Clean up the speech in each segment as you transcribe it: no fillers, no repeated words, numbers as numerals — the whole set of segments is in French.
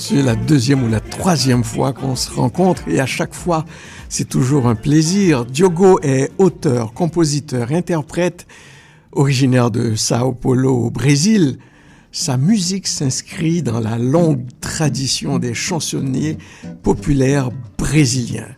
C'est la deuxième ou la troisième fois qu'on se rencontre et à chaque fois, c'est toujours un plaisir. Diogo est auteur, compositeur, interprète, originaire de Sao Paulo au Brésil. Sa musique s'inscrit dans la longue tradition des chansonniers populaires brésiliens.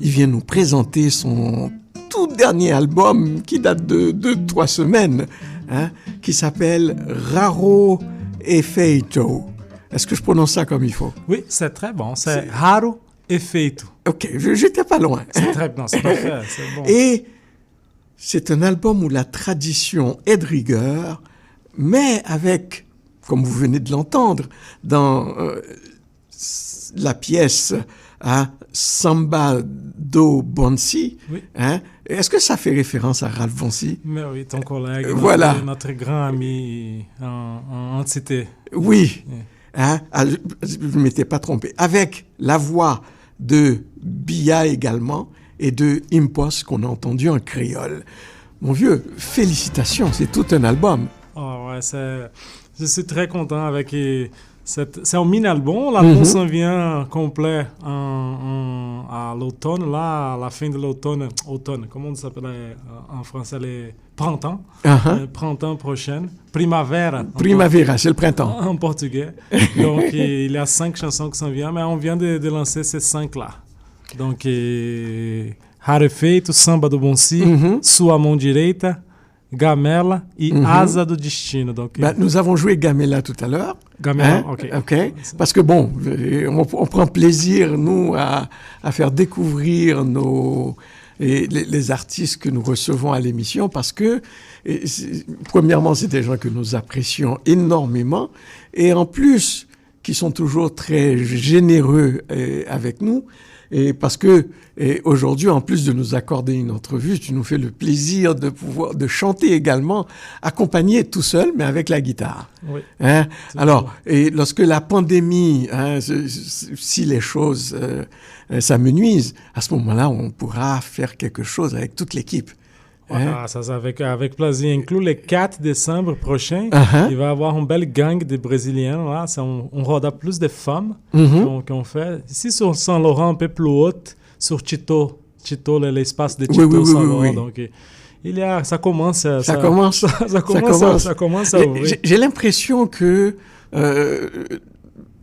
Il vient nous présenter son tout dernier album qui date de 2-3 semaines, qui s'appelle Raro Efeito. Est-ce que je prononce ça comme il faut? Oui, c'est très bon. C'est Raro Efeito. Ok, j'étais pas loin. C'est très bon, c'est parfait, c'est bon. Et c'est un album où la tradition est de rigueur, mais avec, comme vous venez de l'entendre, dans la pièce Samba do Bonsi, oui. Est-ce que ça fait référence à Ralph Bonsi? Mais oui, ton collègue, voilà. notre grand ami en entité. Oui, je ne m'étais pas trompé. Avec la voix de Bia également et de Impos qu'on a entendu en créole. Mon vieux, félicitations, c'est tout un album. Oh ouais, je suis très content avec... C'est un mini-album. L'album s'en vient complet à l'automne, là, à la fin de l'automne. Automne, comment on s'appelle en français? Les printemps. Printemps prochain. Primavera. Primavera, c'est le printemps. En portugais. Donc, il y a 5 chansons qui s'en viennent, mais on vient de lancer ces 5-là. Donc, Raro Efeito, Samba do Bonsi, Sua Mão Direita, Gamela et Asa do Destino. Donc, nous avons joué Gamela tout à l'heure. Gamela, ok. Parce que bon, on prend plaisir, nous, à faire découvrir les artistes que nous recevons à l'émission parce que, premièrement, c'est des gens que nous apprécions énormément et en plus, qui sont toujours très généreux avec nous. Et parce que aujourd'hui, en plus de nous accorder une entrevue, tu nous fais le plaisir de chanter également, accompagné tout seul, mais avec la guitare. Oui. Alors, et lorsque la pandémie, si les choses s'amenuisent, à ce moment-là, on pourra faire quelque chose avec toute l'équipe. Voilà, ça avec plaisir. Inclus le 4 décembre prochain, il va y avoir une belle gang de Brésiliens. Là. On roda plus de femmes qu'on fait. Ici, sur Saint-Laurent, un peu plus haut, sur Tito, l'espace de Tito Saint-Laurent. Oui. Donc, ça commence à ouvrir. J'ai l'impression que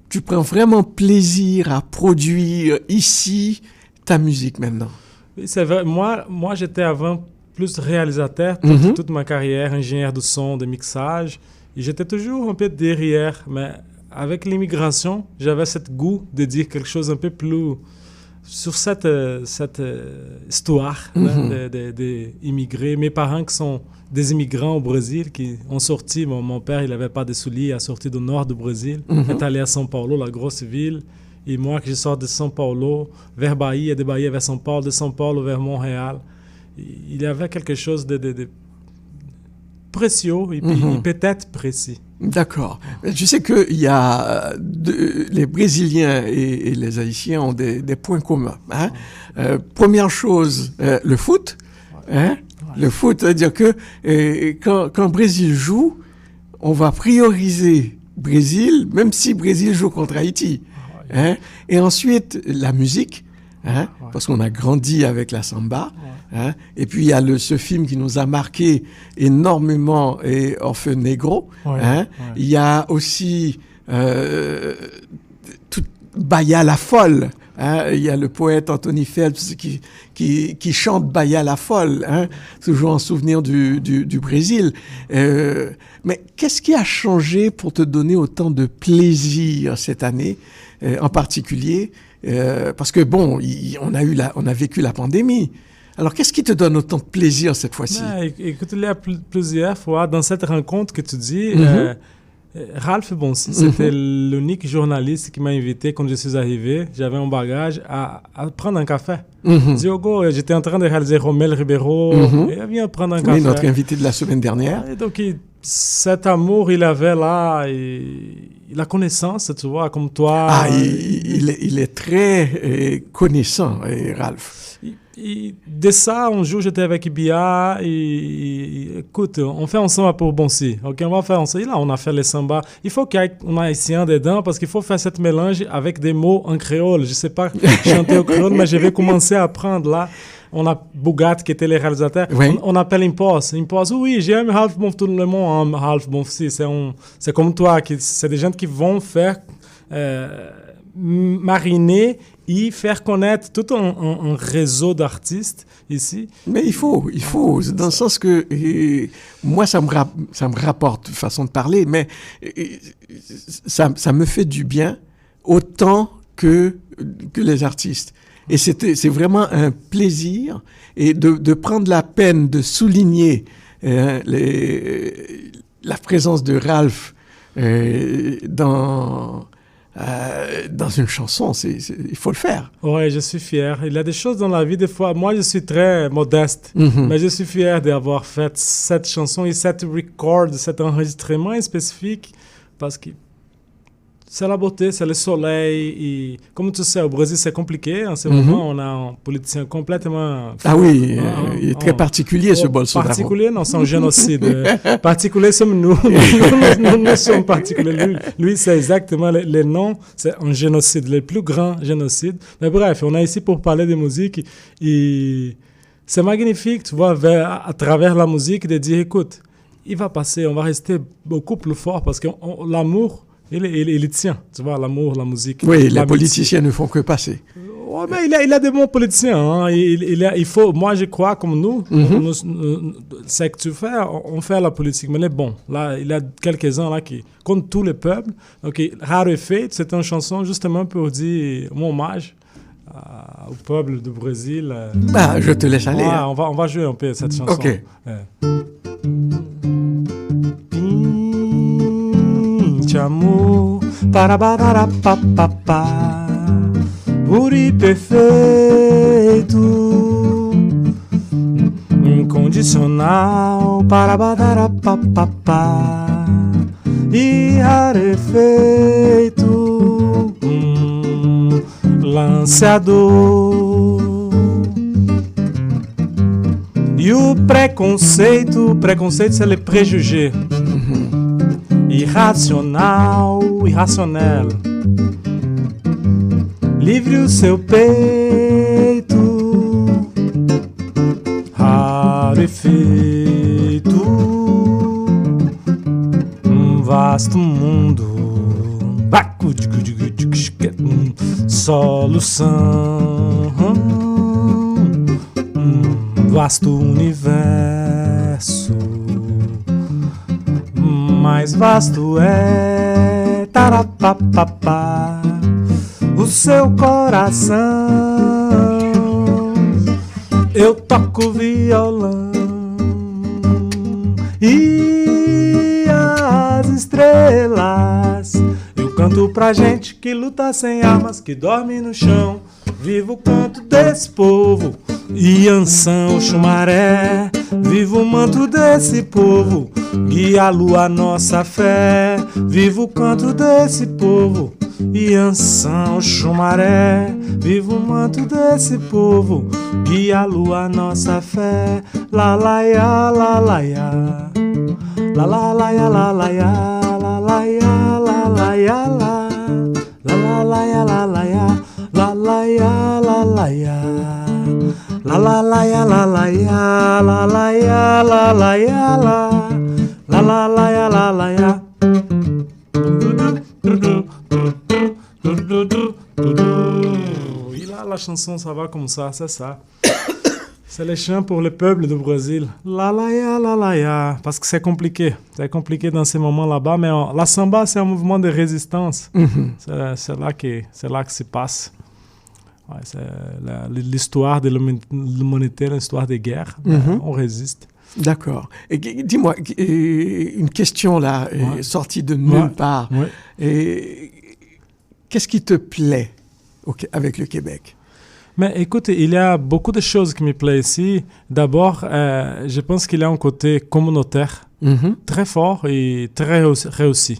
tu prends vraiment plaisir à produire ici ta musique maintenant. Oui, c'est vrai. Moi j'étais avant plus réalisateur toute ma carrière, ingénieur de son, de mixage. Et j'étais toujours un peu derrière, mais avec l'immigration, j'avais ce goût de dire quelque chose un peu plus sur cette histoire d'immigrés. Mes parents qui sont des immigrants au Brésil, qui ont sorti, mon père, il n'avait pas de souliers, il a sorti du nord du Brésil, est allé à São Paulo, la grosse ville. Et moi, que je sors de São Paulo, vers Bahia, de Bahia vers São Paulo, de São Paulo vers Montréal. Il y avait quelque chose de précieux et puis peut-être précis. D'accord. Tu sais que les Brésiliens et les Haïtiens ont des points communs. Première chose, le foot. Le foot, c'est-à-dire que quand le Brésil joue, on va prioriser Brésil, même si Brésil joue contre Haïti. Et ensuite, la musique. Parce qu'on a grandi avec la samba. Et puis, il y a ce film qui nous a marqué énormément, Orfeu Negro. Il y a aussi Bahia la Folle. Il y a le poète Anthony Phelps qui chante Bahia la Folle, toujours en souvenir du Brésil. Mais qu'est-ce qui a changé pour te donner autant de plaisir cette année, en particulier parce que bon, on a vécu la pandémie. Alors, qu'est-ce qui te donne autant de plaisir cette fois-ci? Écoute, il y a plusieurs fois dans cette rencontre que tu dis, Ralph Bonsi, c'était l'unique journaliste qui m'a invité quand je suis arrivé. J'avais un bagage à prendre un café. Diogo, j'étais en train de réaliser Romel Ribeiro. Et viens prendre un café. Oui, notre invité de la semaine dernière. Et donc, cet amour, il avait là. la connaissance, tu vois, comme toi. Ah, il est très connaissant, Ralph. De ça, un jour, j'étais avec Ibia et écoute, on fait ensemble pour Bonsi. Ok, on va faire ensemble. Et là, on a fait les samba. Il faut qu'il y ait un haïtien dedans parce qu'il faut faire cette mélange avec des mots en créole. Je sais pas chanter au créole, mais je vais commencer à apprendre là. On a Bougat qui était le réalisateur. Oui. On appelle Impulse. Impulse, oui, j'aime Half Bon tout le monde. Half Bon, c'est comme toi. C'est des gens qui vont faire mariner et faire connaître tout un réseau d'artistes ici. Mais il faut, dans le sens que moi, ça me rapporte façon de parler, mais ça me fait du bien autant que les artistes. Et c'est vraiment un plaisir et de prendre la peine de souligner la présence de Ralph dans une chanson. Il faut le faire. Ouais, je suis fier. Il y a des choses dans la vie, des fois, moi je suis très modeste, mais je suis fier d'avoir fait cette chanson et cet enregistrement spécifique parce que c'est la beauté, c'est le soleil. Et comme tu sais, au Brésil, c'est compliqué. En ce moment, on a un politicien complètement... Ah oui, il est très particulier, ce Bolsonaro. Particulier, non, c'est un génocide. Particulier sommes nous. Nous sommes particuliers. Lui, c'est exactement les noms. C'est un génocide, le plus grand génocide. Mais bref, on est ici pour parler de musique. Et c'est magnifique, tu vois, à travers la musique, de dire, écoute, il va passer, on va rester beaucoup plus fort parce que l'amour... Il tient, tu vois, l'amour, la musique. Oui, les politiciens ne font que passer. Ouais, mais il a des bons politiciens. Hein. Il faut, moi, je crois, comme nous, c'est que tu fais, on fait la politique, mais les bons. Là, il y a quelques-uns là qui comptent tous les peuples. Donc, Raro Efeito, c'est une chanson justement pour dire mon hommage au peuple du Brésil. Je te laisse aller. Ouais, hein. on va jouer un peu cette chanson. Ok. Amor para bararapapapá, puro perfeito, incondicional para bararapapapá, e rarefeito, lanceador. E o preconceito c'est le préjugé. Irracional, irracional. Livre o seu peito, rarefeito, vasto mundo, solução, vasto universo. Mais vasto é tarapapapá, o seu coração. Eu toco violão e as estrelas. Eu canto pra gente que luta sem armas, que dorme no chão. Vivo o canto desse povo, Iansã, Xumaré. Vivo o manto desse povo, guia a lua nossa fé. Vivo o canto desse povo, Iansã, Xumaré. Vivo o manto desse povo, guia a lua nossa fé. La la ya, la la ya, la la la ya, la la ya, la la ya, la la ya, la la la ya, la la ya, la la ya, la la ya. La la la ya, la la ya, la la ya, la la ya, la la la ya, la la ya. Et là, la chanson, ça va comme ça, c'est ça. C'est les chants pour le peuple du Brésil. La la ya, parce que c'est compliqué. C'est compliqué dans ces moments là-bas, mais la samba, c'est un mouvement de résistance. C'est là que se passe. Ouais, c'est l'histoire de l'humanité, l'histoire des guerres. On résiste. D'accord. Et dis-moi, une question là, sortie de nulle part. Ouais. Et qu'est-ce qui te plaît avec le Québec? Mais écoute, il y a beaucoup de choses qui me plaisent ici. D'abord, je pense qu'il y a un côté communautaire très fort et très réussi.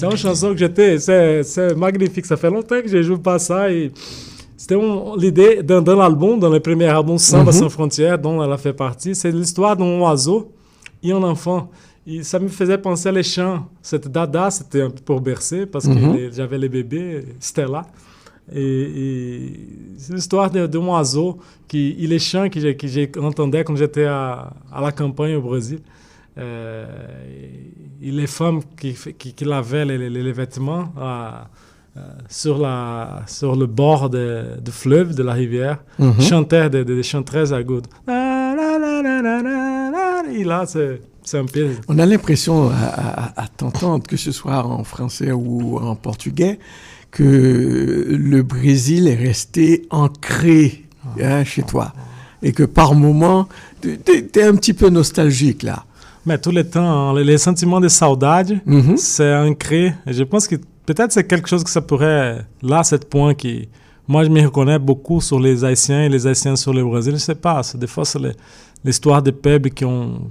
C'est une chanson que c'est magnifique. Ça fait longtemps que je joue pas ça. Et c'était l'idée dans l'album, dans le premier album Samba Sans Frontières, dont elle a fait partie. C'est l'histoire d'un oiseau et un enfant. Et ça me faisait penser à les chants. Cette dada, c'était un peu pour bercer parce que j'avais les bébés, Stella. Et c'est l'histoire d'un oiseau et les chants que j'entendais quand j'étais à la campagne au Brésil. Et les femmes qui lavaient les vêtements sur le bord du fleuve, de la rivière, chantaient des chants très agudos. Et là, c'est un peu... On a l'impression, à t'entendre, que ce soit en français ou en portugais, que le Brésil est resté ancré chez toi. Et que par moments, tu es un petit peu nostalgique, là. Mais tout le temps, les sentiments de saudade, c'est ancré. Je pense que peut-être c'est quelque chose que ça pourrait... Là, c'est le point qui... Moi, je me reconnais beaucoup sur les Haïtiens et les Haïtiens sur le Brésil. Je ne sais pas, des fois, c'est l'histoire des peuples qui ont...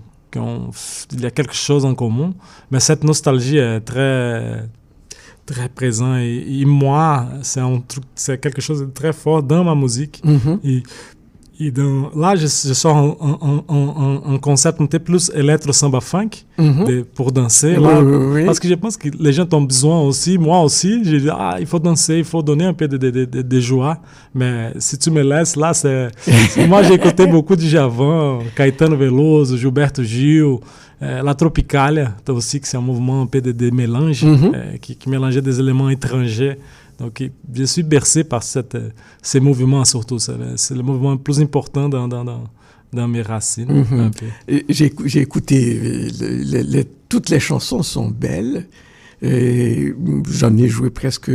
Il y a quelque chose en commun. Mais cette nostalgie est très... très présent et moi c'est quelque chose de très fort dans ma musique et là je sors un concept un peu plus électro samba funk pour danser là, parce que je pense que les gens ont besoin aussi, moi aussi j'ai dit il faut danser, il faut donner un peu de joie, mais si tu me laisses là moi j'ai écouté beaucoup de Djavan, Caetano Veloso, Gilberto Gil, la Tropicália aussi, que c'est un mouvement un peu de mélange, qui mélangeait des éléments étrangers. Donc, je suis bercé par ces mouvements surtout. C'est le mouvement le plus important dans mes racines. J'ai écouté, toutes les chansons sont belles. Et j'en ai joué presque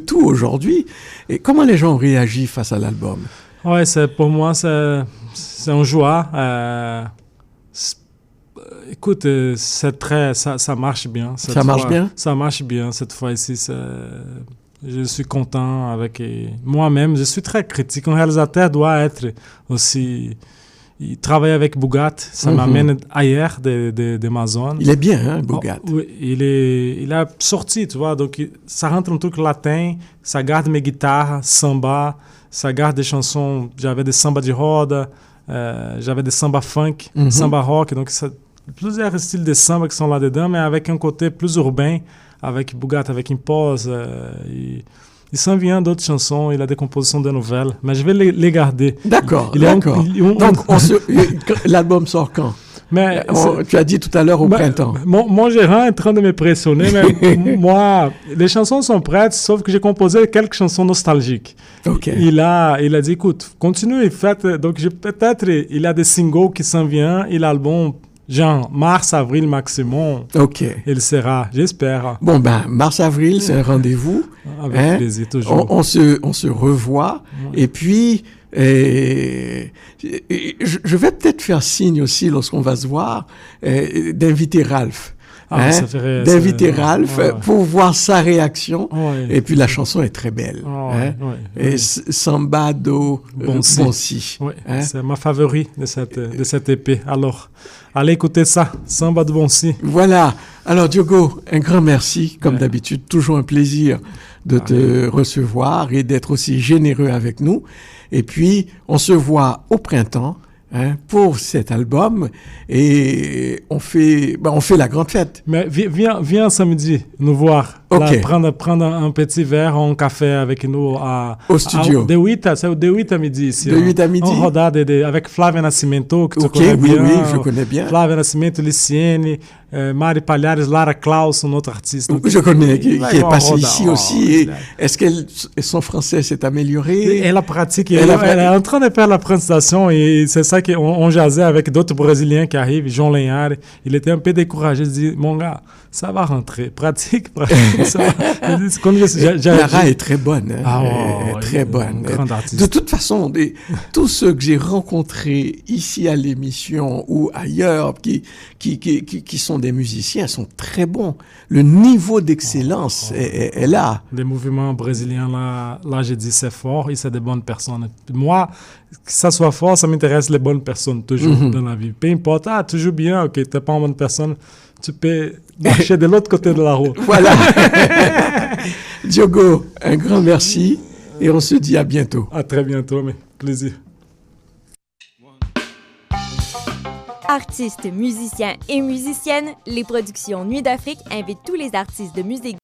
tout aujourd'hui. Et comment les gens réagissent face à l'album? Ouais, pour moi, c'est un joie. Écoute, ça marche bien. Ça marche bien? Ça marche bien cette fois-ci. Je suis content avec moi-même. Je suis très critique. Un réalisateur doit être aussi... Il travaille avec Bougat. Ça m'amène ailleurs de ma zone. Il est bien, hein, Bougat? Oui, il a sorti, tu vois. Donc, ça rentre un truc latin. Ça garde mes guitares, samba. Ça garde des chansons. J'avais des samba de roda. J'avais des samba funk, samba rock. Donc, plusieurs styles de samba qui sont là-dedans, mais avec un côté plus urbain, avec Bougat, avec une pause. Il s'en vient d'autres chansons, il a des compositions de nouvelles, mais je vais les garder. D'accord. Donc, l'album sort quand? Mais tu as dit tout à l'heure au printemps. Mon gérant est en train de me pressionner, mais moi, les chansons sont prêtes, sauf que j'ai composé quelques chansons nostalgiques. Okay. Il a dit, écoute, continue et faites. Donc, peut-être, il a des singles qui s'en viennent, et l'album... Genre, mars, avril maximum. OK. Il sera, j'espère. Bon, mars, avril, c'est un rendez-vous. Avec plaisir, toujours. On se revoit. Et puis, je vais peut-être faire signe aussi, lorsqu'on va se voir, d'inviter Ralph. D'inviter Ralph pour voir sa réaction. Et puis la chanson est très belle. Et Samba do Bonsi. C'est ma favorite de cette épée. Alors, allez écouter ça, Samba do Bonsi. Voilà. Alors Diogo, un grand merci, comme d'habitude. Toujours un plaisir de te recevoir et d'être aussi généreux avec nous. Et puis, on se voit au printemps. Pour cet album, et on fait la grande fête. Mais viens samedi nous voir. Okay. Là, prendre un petit verre, un café avec nous au studio. De 8 à midi ici. De 8 à midi. On rodade avec Flávia Nascimento, que tu connais bien. Oui, je connais bien. Flávia Nascimento, Liciene, Mari Palhares, Lara Klaus, un autre artiste. Donc, je connais, qui est passé ici aussi. Est-ce que son français s'est amélioré? Elle pratique. Elle est en train de faire la présentation et c'est ça qu'on jasait avec d'autres Brésiliens qui arrivent. Jean Lenhard, il était un peu découragé. Il dit, mon gars, ça va rentrer. Pratique. Lara est très bonne. Très bonne. De toute façon, tous ceux que j'ai rencontrés ici à l'émission ou ailleurs qui sont des musiciens sont très bons. Le niveau d'excellence est là. Les mouvements brésiliens, là j'ai dit c'est fort et c'est des bonnes personnes. Moi, que ça soit fort, ça m'intéresse les bonnes personnes toujours dans la vie. Peu importe, toujours bien, ok, t'es pas une bonne personne, tu peux marcher de l'autre côté de la route. Voilà. Diogo, un grand merci et on se dit à bientôt. À très bientôt, mais plaisir. Artistes, musiciens et musiciennes, les productions Nuit d'Afrique invitent tous les artistes de musique